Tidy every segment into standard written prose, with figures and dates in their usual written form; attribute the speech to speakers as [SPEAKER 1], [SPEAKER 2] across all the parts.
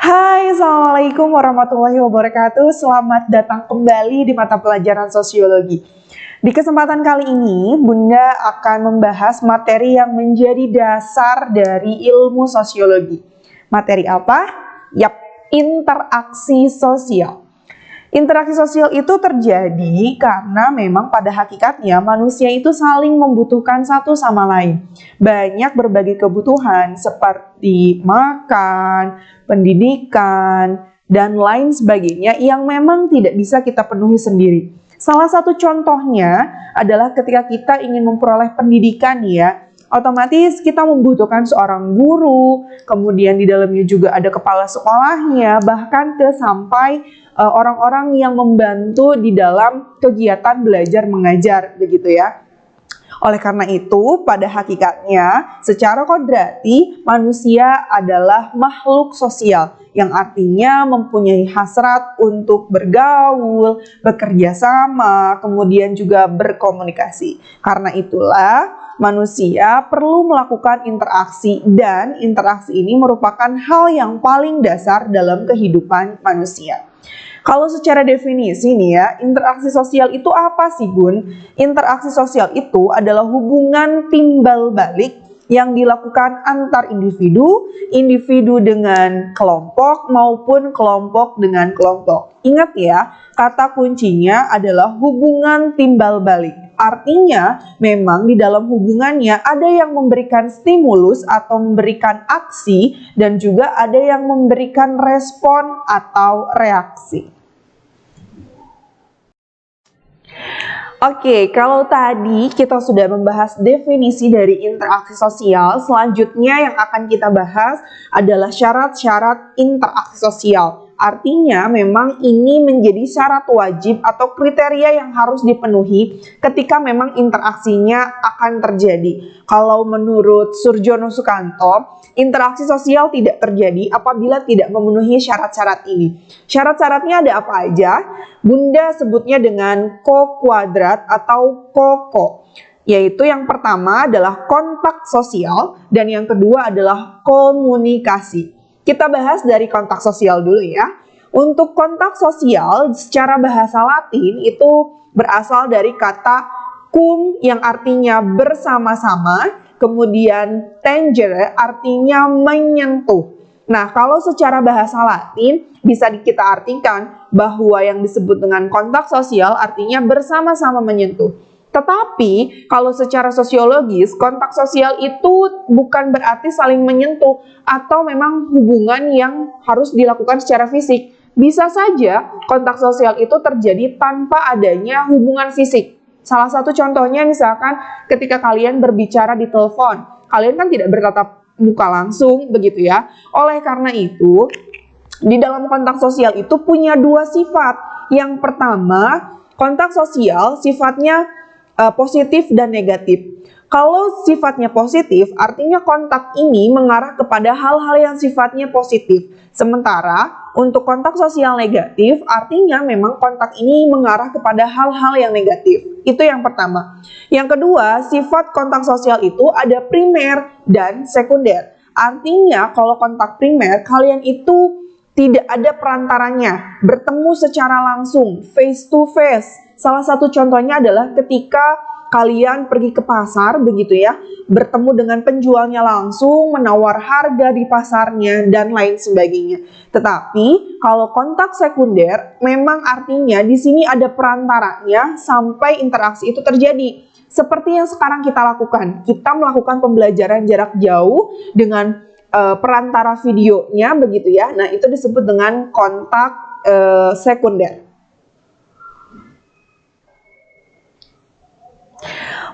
[SPEAKER 1] Hai, Assalamualaikum warahmatullahi wabarakatuh. Selamat datang kembali di mata pelajaran sosiologi. Di kesempatan kali ini, Bunda akan membahas materi yang menjadi dasar dari ilmu sosiologi. Materi apa? Yap, interaksi sosial. Interaksi sosial itu terjadi karena memang pada hakikatnya manusia itu saling membutuhkan satu sama lain. Banyak berbagai kebutuhan seperti makan, pendidikan, dan lain sebagainya yang memang tidak bisa kita penuhi sendiri. Salah satu contohnya adalah ketika kita ingin memperoleh pendidikan ya, otomatis kita membutuhkan seorang guru, kemudian di dalamnya juga ada kepala sekolahnya, bahkan sampai orang-orang yang membantu di dalam kegiatan belajar mengajar, begitu ya. Oleh karena itu, pada hakikatnya, secara kodrati, manusia adalah makhluk sosial, yang artinya mempunyai hasrat untuk bergaul, bekerja sama, kemudian juga berkomunikasi. Karena itulah, manusia perlu melakukan interaksi, dan interaksi ini merupakan hal yang paling dasar dalam kehidupan manusia. Kalau secara definisi nih ya, interaksi sosial itu apa sih Bun? Interaksi sosial itu adalah hubungan timbal balik yang dilakukan antar individu, individu dengan kelompok maupun kelompok dengan kelompok. Ingat ya, kata kuncinya adalah hubungan timbal balik. Artinya memang di dalam hubungannya ada yang memberikan stimulus atau memberikan aksi dan juga ada yang memberikan respon atau reaksi. Oke, kalau tadi kita sudah membahas definisi dari interaksi sosial, selanjutnya yang akan kita bahas adalah syarat-syarat interaksi sosial. Artinya memang ini menjadi syarat wajib atau kriteria yang harus dipenuhi ketika memang interaksinya akan terjadi. Kalau menurut Surjono Sukanto, interaksi sosial tidak terjadi apabila tidak memenuhi syarat-syarat ini. Syarat-syaratnya ada apa aja? Bunda sebutnya dengan ko kuadrat atau koko. Yaitu yang pertama adalah kontak sosial dan yang kedua adalah komunikasi. Kita bahas dari kontak sosial dulu ya. Untuk kontak sosial secara bahasa Latin itu berasal dari kata cum yang artinya bersama-sama, kemudian tangere artinya menyentuh. Nah, kalau secara bahasa Latin bisa kita artikan bahwa yang disebut dengan kontak sosial artinya bersama-sama menyentuh. Tetapi kalau secara sosiologis, kontak sosial itu bukan berarti saling menyentuh atau memang hubungan yang harus dilakukan secara fisik. Bisa saja kontak sosial itu terjadi tanpa adanya hubungan fisik. Salah satu contohnya misalkan ketika kalian berbicara di telepon, kalian kan tidak bertatap muka langsung begitu ya. Oleh karena itu, di dalam kontak sosial itu punya dua sifat. Yang pertama, kontak sosial sifatnya positif dan negatif. Kalau sifatnya positif, artinya kontak ini mengarah kepada hal-hal yang sifatnya positif. Sementara untuk kontak sosial negatif, artinya memang kontak ini mengarah kepada hal-hal yang negatif. Itu yang pertama. Yang kedua, sifat kontak sosial itu ada primer dan sekunder. Artinya kalau kontak primer, kalian itu tidak ada perantaranya, bertemu secara langsung, face to face. Salah satu contohnya adalah ketika kalian pergi ke pasar begitu ya, bertemu dengan penjualnya langsung, menawar harga di pasarnya dan lain sebagainya. Tetapi kalau kontak sekunder memang artinya di sini ada perantaranya sampai interaksi itu terjadi. Seperti yang sekarang kita lakukan. Kita melakukan pembelajaran jarak jauh dengan perantara videonya begitu ya. Nah, itu disebut dengan kontak sekunder.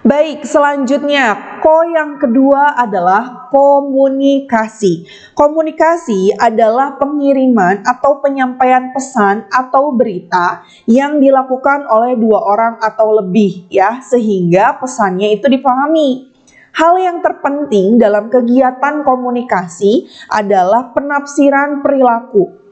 [SPEAKER 1] Baik, selanjutnya, yang kedua adalah komunikasi. Komunikasi adalah pengiriman atau penyampaian pesan atau berita yang dilakukan oleh dua orang atau lebih ya, sehingga pesannya itu dipahami. Hal yang terpenting dalam kegiatan komunikasi adalah penafsiran perilaku.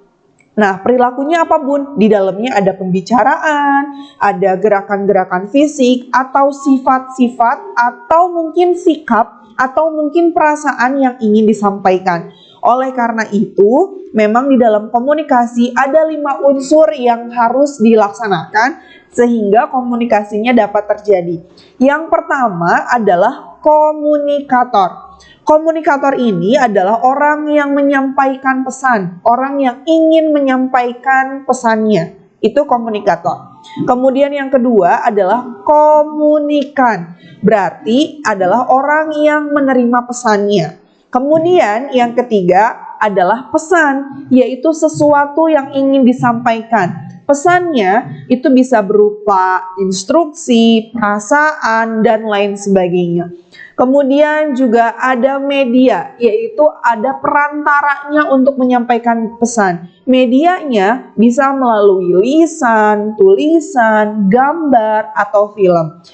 [SPEAKER 1] Nah, perilakunya apa Bun? Di dalamnya ada pembicaraan, ada gerakan-gerakan fisik, atau sifat-sifat, atau mungkin sikap, atau mungkin perasaan yang ingin disampaikan. Oleh karena itu, memang di dalam komunikasi ada 5 unsur yang harus dilaksanakan sehingga komunikasinya dapat terjadi. Yang pertama adalah komunikator. Komunikator ini adalah orang yang menyampaikan pesan, orang yang ingin menyampaikan pesannya. Itu komunikator. Kemudian yang kedua adalah komunikan. Berarti adalah orang yang menerima pesannya. Kemudian yang ketiga adalah pesan, yaitu sesuatu yang ingin disampaikan. Pesannya itu bisa berupa instruksi, perasaan, dan lain sebagainya. Kemudian juga ada media, yaitu ada perantaranya untuk menyampaikan pesan. Medianya bisa melalui lisan, tulisan, gambar, atau film.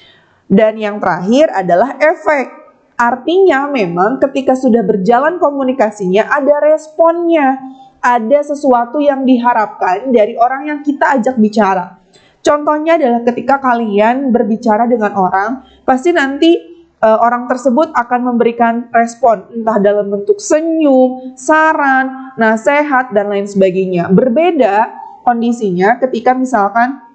[SPEAKER 1] Dan yang terakhir adalah efek. Artinya memang ketika sudah berjalan komunikasinya ada responnya. Ada sesuatu yang diharapkan dari orang yang kita ajak bicara. Contohnya adalah ketika kalian berbicara dengan orang, pasti nanti orang tersebut akan memberikan respon, entah dalam bentuk senyum, saran, nasihat, dan lain sebagainya. Berbeda kondisinya ketika misalkan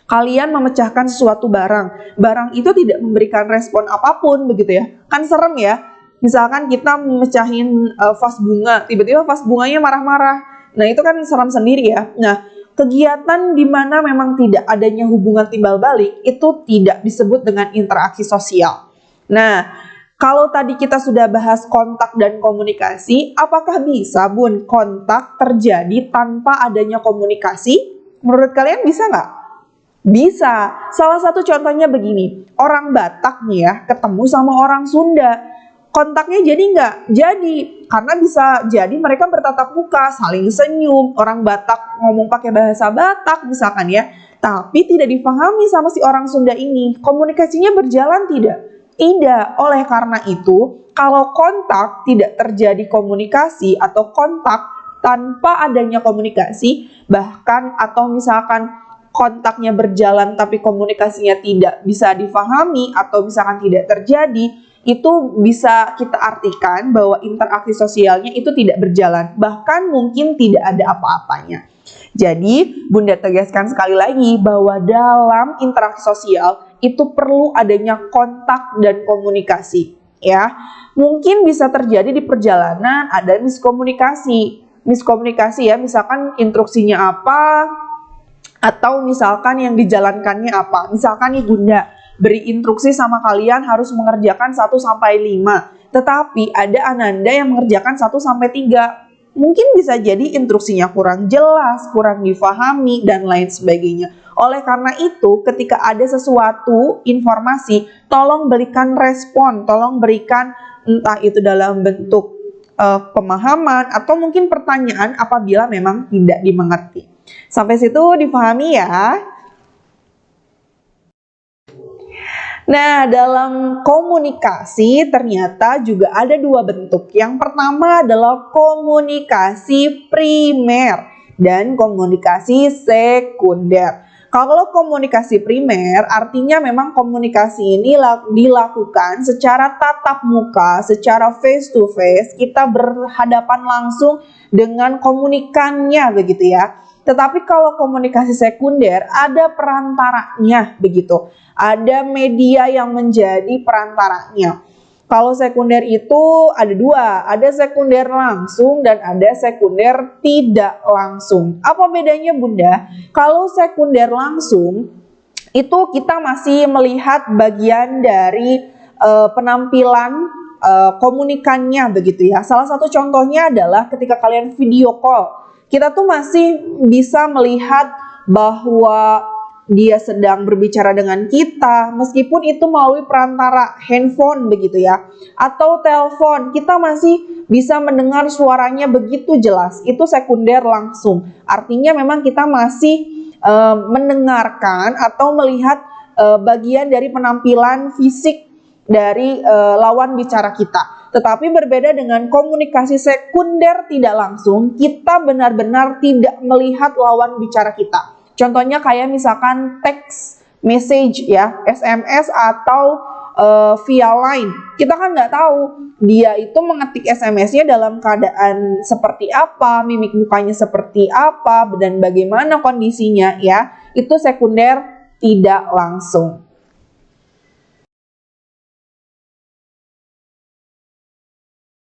[SPEAKER 1] kalian memecahkan sesuatu barang. Barang itu tidak memberikan respon apapun begitu ya. Kan serem ya. Misalkan kita memecahin vas bunga, tiba-tiba vas bunganya marah-marah. Nah, itu kan serem sendiri ya. Nah, kegiatan di mana memang tidak adanya hubungan timbal balik itu tidak disebut dengan interaksi sosial. Nah, kalau tadi kita sudah bahas kontak dan komunikasi, apakah bisa, Bun, kontak terjadi tanpa adanya komunikasi? Menurut kalian bisa nggak? Bisa. Salah satu contohnya begini, orang Batak nih ya, ketemu sama orang Sunda. Kontaknya jadi nggak? Jadi, karena bisa jadi mereka bertatap muka, saling senyum, orang Batak ngomong pakai bahasa Batak misalkan ya, tapi tidak dipahami sama si orang Sunda ini. Komunikasinya berjalan tidak? Tidak. Oleh karena itu, kalau kontak tidak terjadi komunikasi atau kontak tanpa adanya komunikasi, bahkan atau misalkan kontaknya berjalan tapi komunikasinya tidak bisa difahami atau misalkan tidak terjadi, itu bisa kita artikan bahwa interaksi sosialnya itu tidak berjalan, bahkan mungkin tidak ada apa-apanya. Jadi, Bunda tegaskan sekali lagi bahwa dalam interaksi sosial itu perlu adanya kontak dan komunikasi, ya. Mungkin bisa terjadi di perjalanan ada miskomunikasi. Miskomunikasi ya, misalkan instruksinya apa atau misalkan yang dijalankannya apa. Misalkan nih Bunda beri instruksi sama kalian harus mengerjakan 1 sampai 5, tetapi ada Ananda yang mengerjakan 1 sampai 3. Mungkin bisa jadi instruksinya kurang jelas, kurang difahami, dan lain sebagainya. Oleh karena itu, ketika ada sesuatu informasi, tolong berikan respon, tolong berikan entah itu dalam bentuk pemahaman atau mungkin pertanyaan apabila memang tidak dimengerti. Sampai situ difahami ya? Nah, dalam komunikasi ternyata juga ada 2 bentuk. Yang pertama adalah komunikasi primer dan komunikasi sekunder. Kalau komunikasi primer artinya memang komunikasi ini dilakukan secara tatap muka, secara face to face, kita berhadapan langsung dengan komunikannya begitu ya. Tetapi kalau komunikasi sekunder ada perantaranya begitu. Ada media yang menjadi perantaranya. Kalau sekunder itu ada 2, ada sekunder langsung dan ada sekunder tidak langsung. Apa bedanya Bunda? Kalau sekunder langsung itu kita masih melihat bagian dari penampilan komunikannya begitu ya. Salah satu contohnya adalah ketika kalian video call. Kita tuh masih bisa melihat bahwa dia sedang berbicara dengan kita, meskipun itu melalui perantara handphone begitu ya, atau telepon, kita masih bisa mendengar suaranya begitu jelas. Itu sekunder langsung. Artinya memang kita masih mendengarkan atau melihat bagian dari penampilan fisik dari lawan bicara kita. Tetapi berbeda dengan komunikasi sekunder tidak langsung, kita benar-benar tidak melihat lawan bicara kita. Contohnya kayak misalkan text message ya, SMS atau via line. Kita kan nggak tahu dia itu mengetik SMS-nya dalam keadaan seperti apa, mimik mukanya seperti apa, dan bagaimana kondisinya ya. Itu sekunder tidak langsung.